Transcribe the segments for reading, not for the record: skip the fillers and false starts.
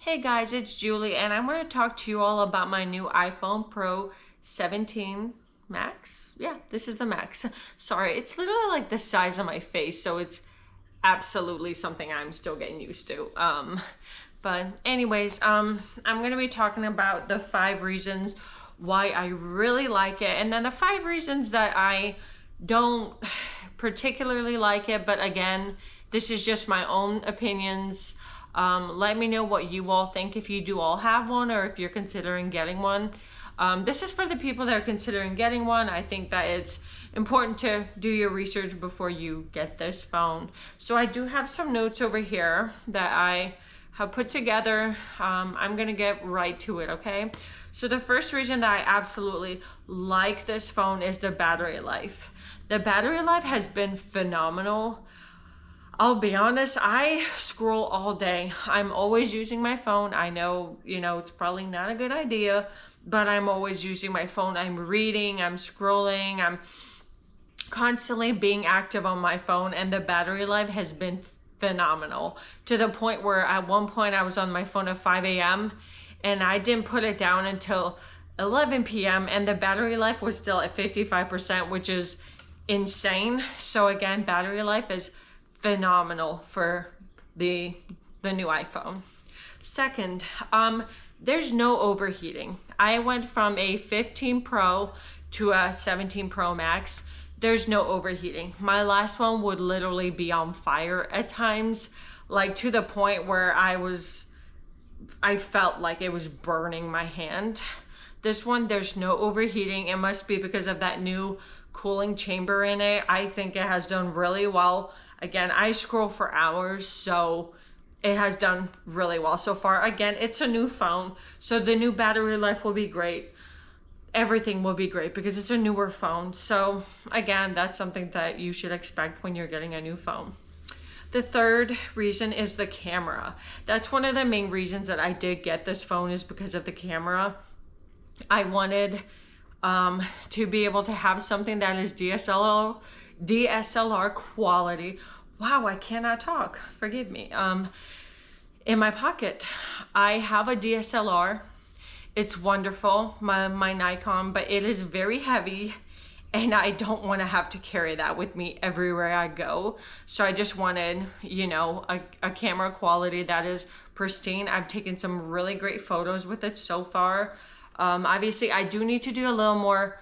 Hey guys, it's Julie and I'm going to talk to you all about my new iPhone Pro 17 Max. Yeah, this is the Max. Sorry, it's literally like the size of my face, so it's absolutely something I'm still getting used to. But anyways, I'm going to be talking about the 5 reasons why I really like it, and then the 5 reasons that I don't particularly like it, but again, this is just my own opinions. Let me know what you all think, if you do all have one or if you're considering getting one. This is for the people that are considering getting one. I think that it's important to do your research before you get this phone. So I do have some notes over here that I have put together. I'm gonna get right to it, okay? So the first reason that I absolutely like this phone is the battery life. The battery life has been phenomenal. I'll be honest, I scroll all day. I'm always using my phone. I know, it's probably not a good idea, but I'm always using my phone. I'm reading, I'm scrolling, I'm constantly being active on my phone, and the battery life has been phenomenal, to the point where at one point I was on my phone at 5 a.m. and I didn't put it down until 11 p.m. and the battery life was still at 55%, which is insane. So again, battery life is phenomenal for the new iPhone. Second, there's no overheating. I went from a 15 Pro to a 17 Pro Max. There's no overheating. My last one would literally be on fire at times, like to the point where I felt like it was burning my hand. This one, there's no overheating. It must be because of that new cooling chamber in it. I think it has done really well. Again, I scroll for hours, so it has done really well so far. Again, it's a new phone, so the new battery life will be great. Everything will be great because it's a newer phone. So again, that's something that you should expect when you're getting a new phone. The third reason is the camera. That's one of the main reasons that I did get this phone, is because of the camera. I wanted to be able to have something that is DSLR quality. Wow, I cannot talk. Forgive me. In my pocket, I have a DSLR. It's wonderful, my Nikon, but it is very heavy and I don't want to have to carry that with me everywhere I go. So I just wanted, a camera quality that is pristine. I've taken some really great photos with it so far. Obviously, I do need to do a little more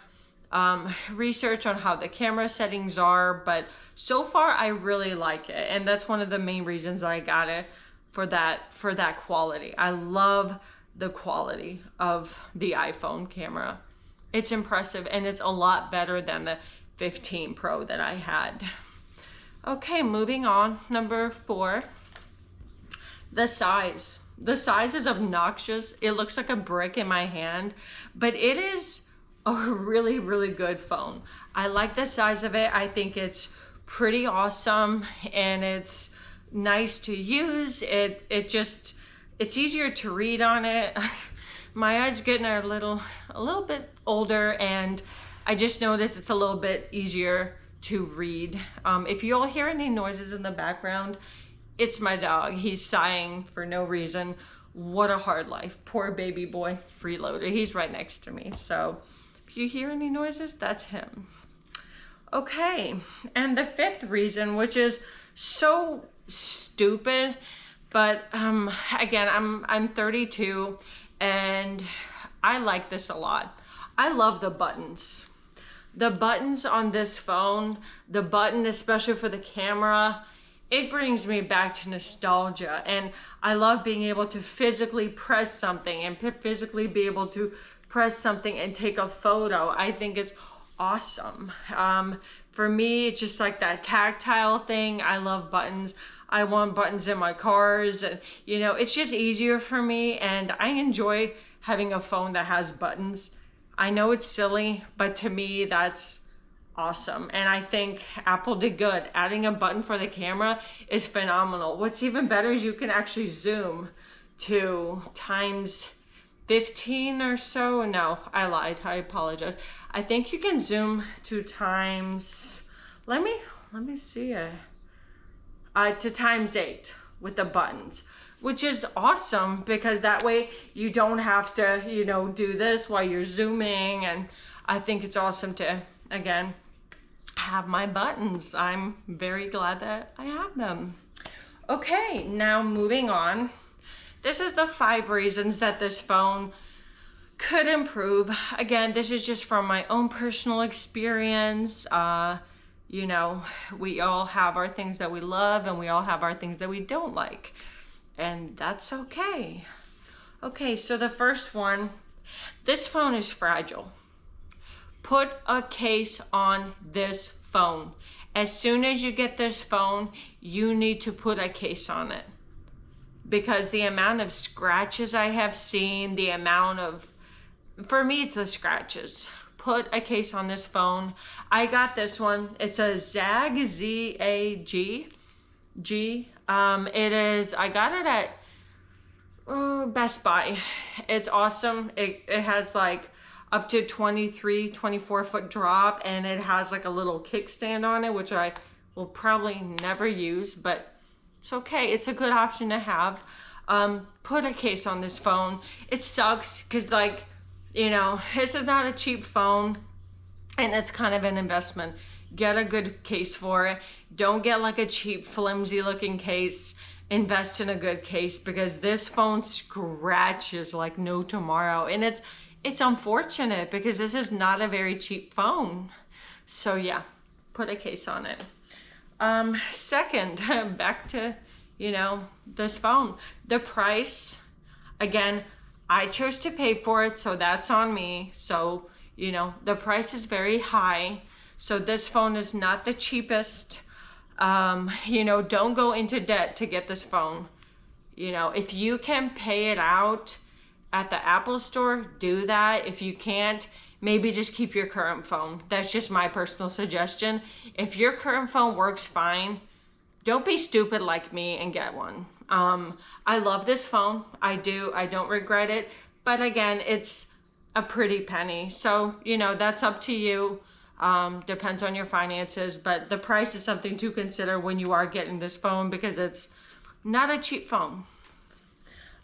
research on how the camera settings are, but so far I really like it, and that's one of the main reasons I got it, for that quality. I love the quality of the iPhone camera. It's impressive, and it's a lot better than the 15 Pro that I had. Okay, moving on. Number 4, the size. The size is obnoxious. It looks like a brick in my hand, but it is a really, really good phone. I like the size of it. I think it's pretty awesome, and it's nice to use. It's easier to read on it. My eyes are getting a little bit older, and I just noticed it's a little bit easier to read. If you all hear any noises in the background, it's my dog. He's sighing for no reason. What a hard life. Poor baby boy, freeloader. He's right next to me. So if you hear any noises, that's him. Okay, and the 5th reason, which is so stupid, but again, I'm 32 and I like this a lot. I love the buttons. The buttons on this phone, the button especially for the camera, it brings me back to nostalgia, and I love being able to physically press something and physically be able to press something and take a photo. I think it's awesome. For me, it's just like that tactile thing. I love buttons. I want buttons in my cars, and it's just easier for me, and I enjoy having a phone that has buttons. I know it's silly, but to me, that's awesome. And I think Apple did good. Adding a button for the camera is phenomenal. What's even better is you can actually zoom to times 15 or so. No, I lied. I apologize. I think you can zoom to times, let me see it. To times 8 with the buttons, which is awesome because that way you don't have to, you know, do this while you're zooming. And I think it's awesome to, again, have my buttons. I'm very glad that I have them. Okay, now moving on. This is the 5 reasons that this phone could improve. Again, this is just from my own personal experience. You know, we all have our things that we love and we all have our things that we don't like. And that's okay. Okay, so the first one, this phone is fragile. Put a case on this phone. As soon as you get this phone, you need to put a case on it. Because the amount of scratches I have seen, the amount of, for me, it's the scratches. Put a case on this phone. I got this one. It's a ZAG, Z-A-G. It is, I got it at Best Buy. It's awesome. It has like up to 24 foot drop, and it has like a little kickstand on it, which I will probably never use, but it's okay. It's a good option to have. Put a case on this phone. It sucks because, like, you know, this is not a cheap phone and it's kind of an investment. Get a good case for it. Don't get like a cheap, flimsy looking case. Invest in a good case because this phone scratches like no tomorrow. And it's unfortunate because this is not a very cheap phone. So yeah, put a case on it. Second, back to, you know, this phone. The price, again, I chose to pay for it, so that's on me. So, you know, the price is very high. So this phone is not the cheapest. You know, don't go into debt to get this phone. You know, if you can pay it out at the Apple store, do that. If you can't, maybe just keep your current phone. That's just my personal suggestion. If your current phone works fine, don't be stupid like me and get one. I love this phone. I do. I don't regret it. But again, it's a pretty penny. So, you know, that's up to you. Depends on your finances. But the price is something to consider when you are getting this phone because it's not a cheap phone.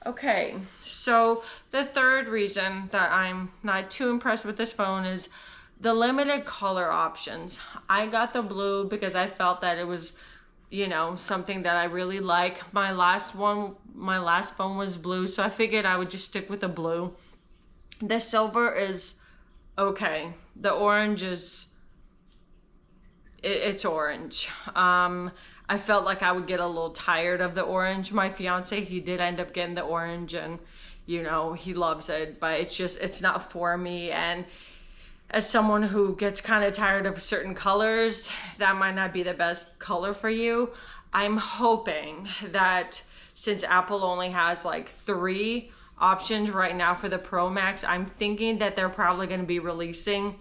Okay, so the third reason that I'm not too impressed with this phone is the limited color options. I got the blue because I felt that it was, you know, something that I really like. My last phone was blue, so I figured I would just stick with the blue. The silver is okay. The orange is, it's orange. I felt like I would get a little tired of the orange. My fiance, he did end up getting the orange and, you know, he loves it, but it's not for me. And as someone who gets kind of tired of certain colors, that might not be the best color for you. I'm hoping that since Apple only has like 3 options right now for the Pro Max, I'm thinking that they're probably going to be releasing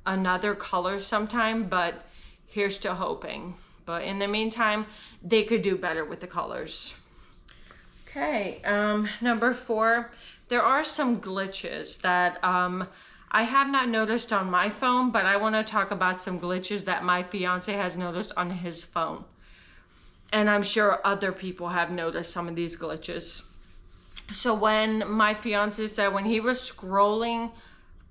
another color sometime, but here's to hoping. But in the meantime, they could do better with the colors. Okay, number 4, there are some glitches that I have not noticed on my phone, but I want to talk about some glitches that my fiance has noticed on his phone. And I'm sure other people have noticed some of these glitches. So when my fiance said when he was scrolling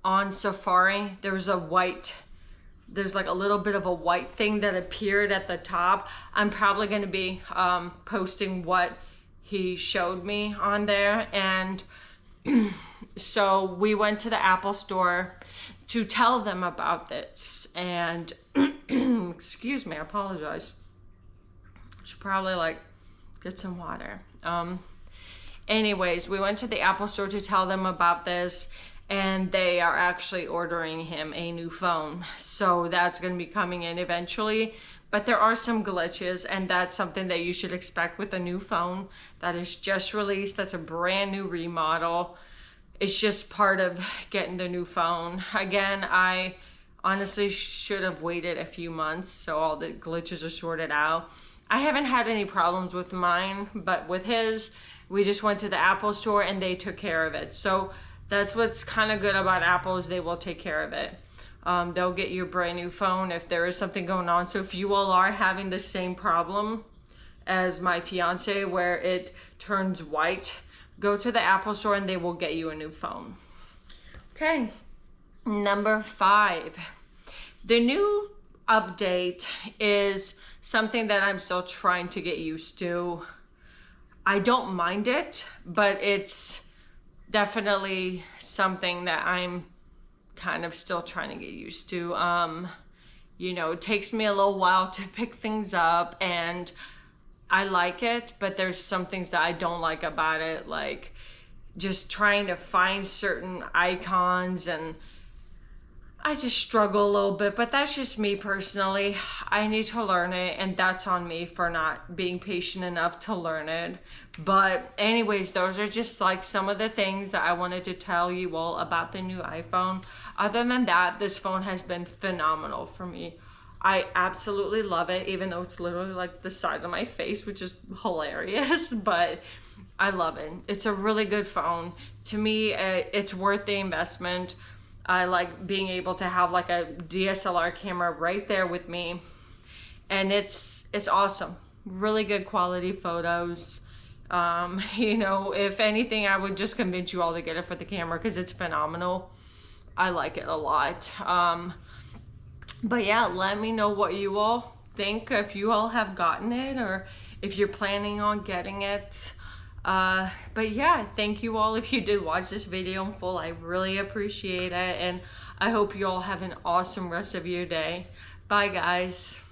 on Safari, there's like a little bit of a white thing that appeared at the top. I'm probably going to be posting what he showed me on there. And so we went to the Apple store to tell them about this. And excuse me, I apologize. Should probably like get some water. Anyways, we went to the Apple store to tell them about this. And they are actually ordering him a new phone. So that's going to be coming in eventually. But there are some glitches, and that's something that you should expect with a new phone that is just released. That's a brand new remodel. It's just part of getting the new phone. Again, I honestly should have waited a few months so all the glitches are sorted out. I haven't had any problems with mine, but with his, we just went to the Apple store and they took care of it. So that's what's kind of good about Apple is they will take care of it. They'll get you a brand new phone if there is something going on. So if you all are having the same problem as my fiance where it turns white, go to the Apple store and they will get you a new phone. Okay, number 5. The new update is something that I'm still trying to get used to. I don't mind it, but it's definitely something that I'm kind of still trying to get used to. You know, it takes me a little while to pick things up, and I like it, but there's some things that I don't like about it, like just trying to find certain icons, and I just struggle a little bit, but that's just me personally. I need to learn it, and that's on me for not being patient enough to learn it. But anyways, those are just like some of the things that I wanted to tell you all about the new iPhone. Other than that, this phone has been phenomenal for me. I absolutely love it, even though it's literally like the size of my face, which is hilarious, but I love it. It's a really good phone. To me, it's worth the investment. I like being able to have like a DSLR camera right there with me, and it's awesome. Really good quality photos. You know, if anything, I would just convince you all to get it for the camera because it's phenomenal. I like it a lot. But yeah, let me know what you all think, if you all have gotten it or if you're planning on getting it. But yeah, thank you all if you did watch this video in full. I really appreciate it, and I hope you all have an awesome rest of your day. Bye guys.